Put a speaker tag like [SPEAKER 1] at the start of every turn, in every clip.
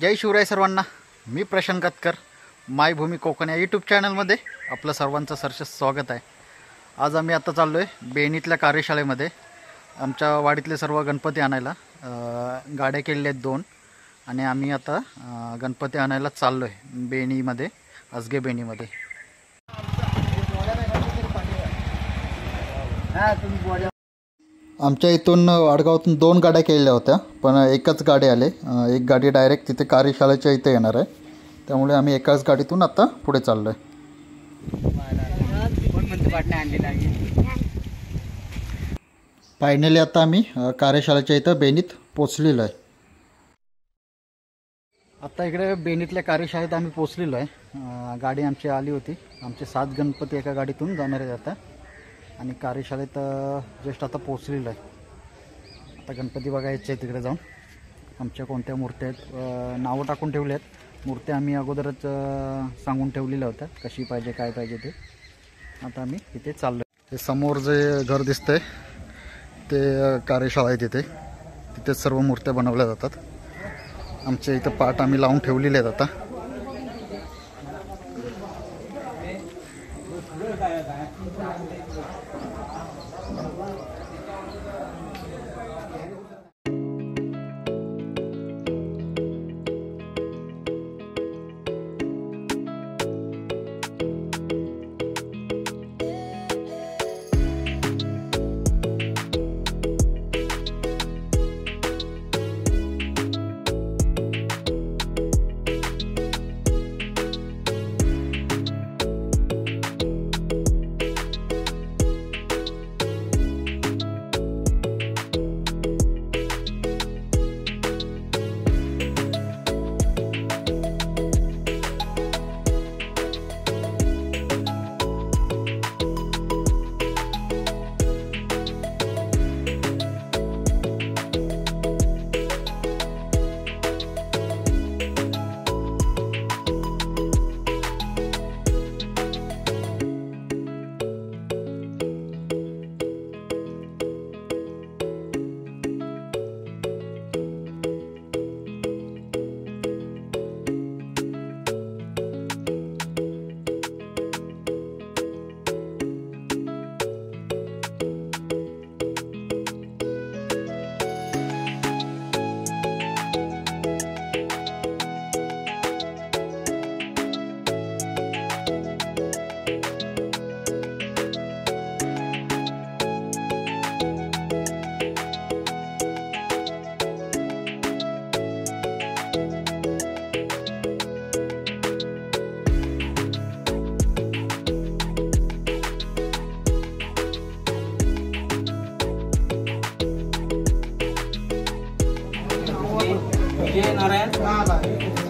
[SPEAKER 1] जय शिवराय सर्वांना। मी प्रशांत कतकर, मायभूमी कोकण या यूट्यूब चॅनलमध्ये आपलं सर्वांचं सरस स्वागत आहे। आज आम्ही आता चाललो आहे बेणीतल्या कार्यशाळेमध्ये। आमच्या वाडीतले सर्व गणपती आणायला गाड्या केलेल्या आहेत 2 आणि आम्ही आता गणपती आणायला चाललो आहे बेणीमध्ये, असगे बेणीमध्ये। आमच्या इथून वाडगावातून 2 गाड्या केलेल्या होत्या, पण एकच गाडी आले। एक गाडी डायरेक्ट तिथे कार्यशाळेच्या इथे येणार आहे, त्यामुळे आम्ही एकाच गाडीतून आता पुढे चाललो आहे। फायनली आता आम्ही कार्यशाळेच्या इथं बेणीत पोचलेलो आहे। आता इकडे बेणीतल्या कार्यशाळेत आम्ही पोचलेलो आहे। गाडी आमची आली होती, आमचे 7 गणपती एका गाडीतून जाणार आहेत आता, आणि कार्यशाळेत जस्ट आता पोचलेलो आहे। आता गणपती बघायचे आहे तिकडे जाऊन। आमच्या कोणत्या मूर्त्या आहेत नावं टाकून ठेवले आहेत। मूर्त्या आम्ही अगोदरच सांगून ठेवलेल्या होत्या, कशी पाहिजे काय पाहिजे ते। आता आम्ही तिथे चाललो आहे। ते समोर जे घर दिसतंय ते कार्यशाळा आहे, तिथेच सर्व मूर्त्या बनवल्या जातात। आमच्या इथं पाट आम्ही लावून ठेवलेले आहेत आता।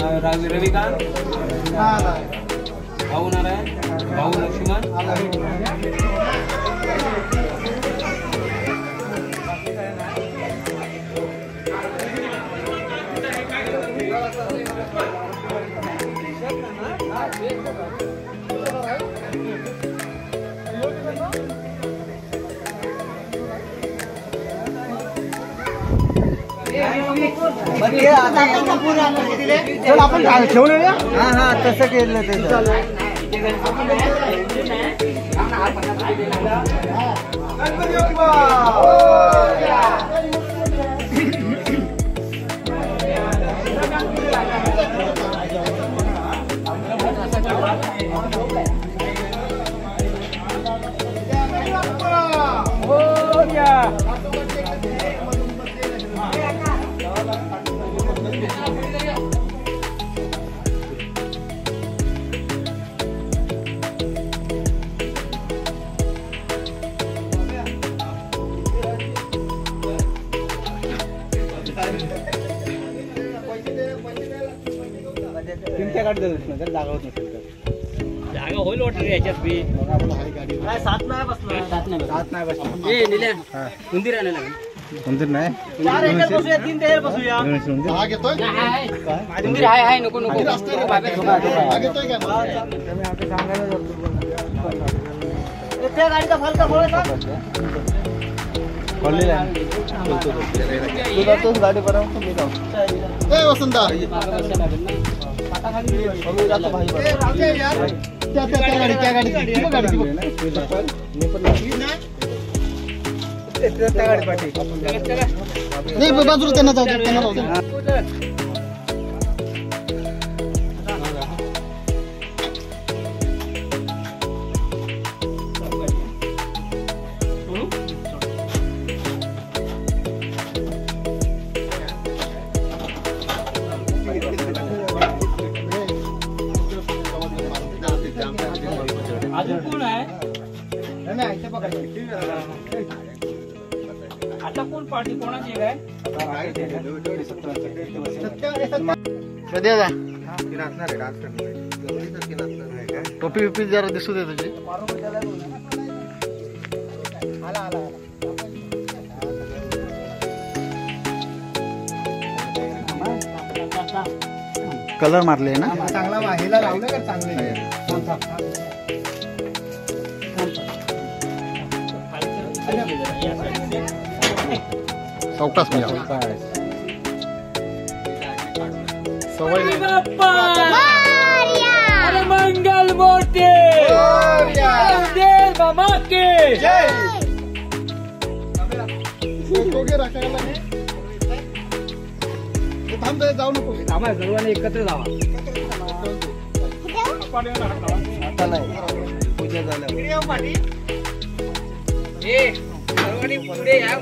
[SPEAKER 2] नारायण रविकांत भाऊ नारायण भाऊ लक्ष्मण
[SPEAKER 1] आपण ठेवलं ना। हा तसं केलं ते जागा होत नसेल तर जागा होईल वाटत याच्यात बी। काय 7 नाही बसणार, 7 नाही बसणार। ए निल्या मंदिर आणायला मंदिर नाही, 4 एकर बसूया, 3 एकर बसूया। हा घेतोय मंदिर आहे नको नको घेतोय काय तुम्ही आता सांगायला जातो। त्या गाडीचा फलका खोलला खोललेला आहे।
[SPEAKER 3] गाडी पर्यंत मी जाऊ वसंता त्या गाडी नाही बाजूला त्यांना जाऊ
[SPEAKER 2] अजून कोण आहे आता कोण पार्टी कोणाची काय
[SPEAKER 1] टोपी बिपी जरा दिसू दे तुझी कलर मारले ना
[SPEAKER 3] चांगला वाहिला लावलं का चांगले
[SPEAKER 1] चौकास मी सवय
[SPEAKER 2] अरे मंगल मूर्ती देव मामा के
[SPEAKER 3] थांब जाऊ नको
[SPEAKER 2] आम्हाला सर्वांनी एकत्र जावा
[SPEAKER 3] आता नाही पूजा झाल्यावर
[SPEAKER 2] सर्वांनी पुढे या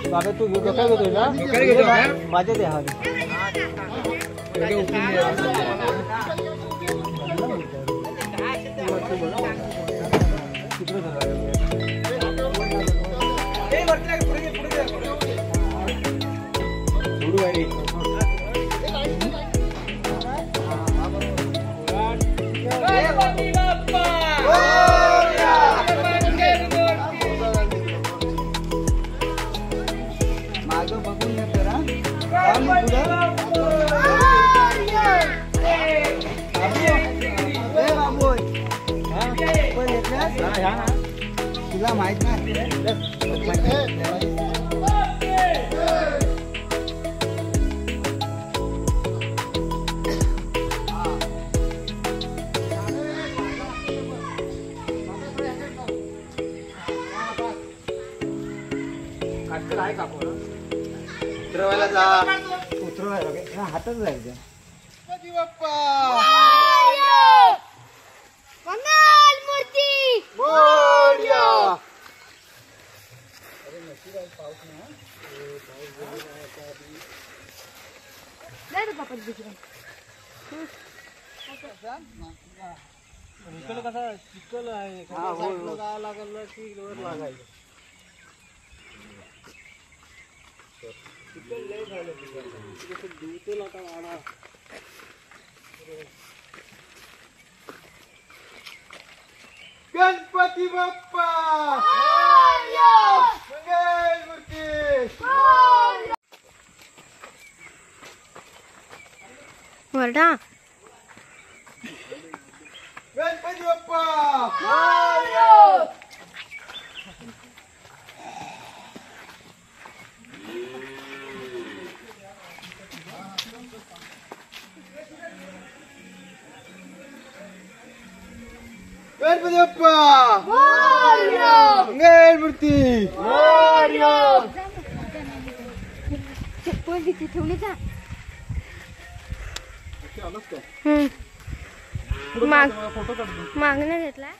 [SPEAKER 3] बाबा तू काय घेतोय ना माझ्या दे हा मागं बघून येते ना तुला माहित नाही
[SPEAKER 2] आहे का
[SPEAKER 3] उतरवायला जा उतरवायला हातच जायचं
[SPEAKER 4] मंगल मूर्ती
[SPEAKER 3] कसा चिखल आहे गावा लागलं की लागायचं गणपती बाप्पा मंगल मूर्ती
[SPEAKER 4] वरडा
[SPEAKER 3] गणपती बाप्पा गणपती बाप्पा मंगल मूर्ती
[SPEAKER 4] चप्पल तिथे ठेवली का मागणं घेतला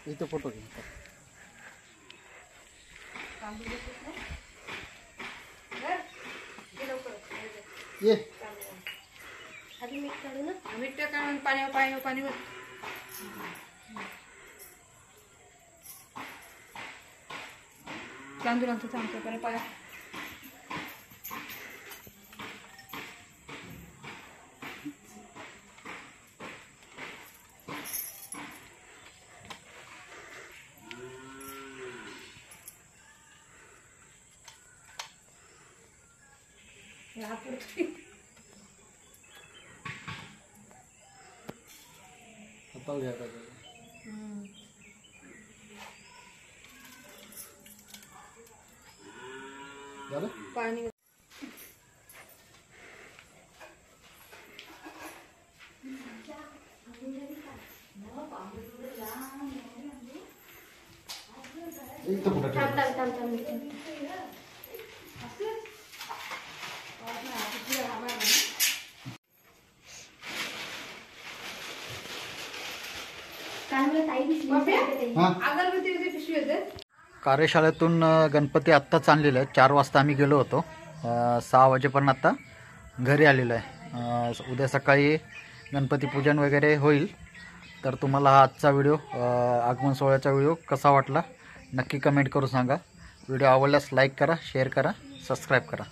[SPEAKER 1] इथं फोटो घे ये
[SPEAKER 4] मीठ काढून पाणीवर तांदूळांचं चांगलं पाया पाणी अगरबत्ती पिशवी होते.
[SPEAKER 1] कार्यशाळेतून गणपती आत्ताच आणलेलं आहे. 4 वाजता आम्ही गेलो होतो. 6 वाजेपर्यंत आता घरी आलेलो आहे. उद्या सकाळी गणपती पूजन वगैरे होईल. तर तुम्हाला हा आजचा व्हिडिओ आगमन सोहळ्याचा व्हिडिओ कसा वाटला नक्की कमेंट करून सांगा. व्हिडिओ आवडल्यास लाईक करा, शेअर करा, सबस्क्राईब करा.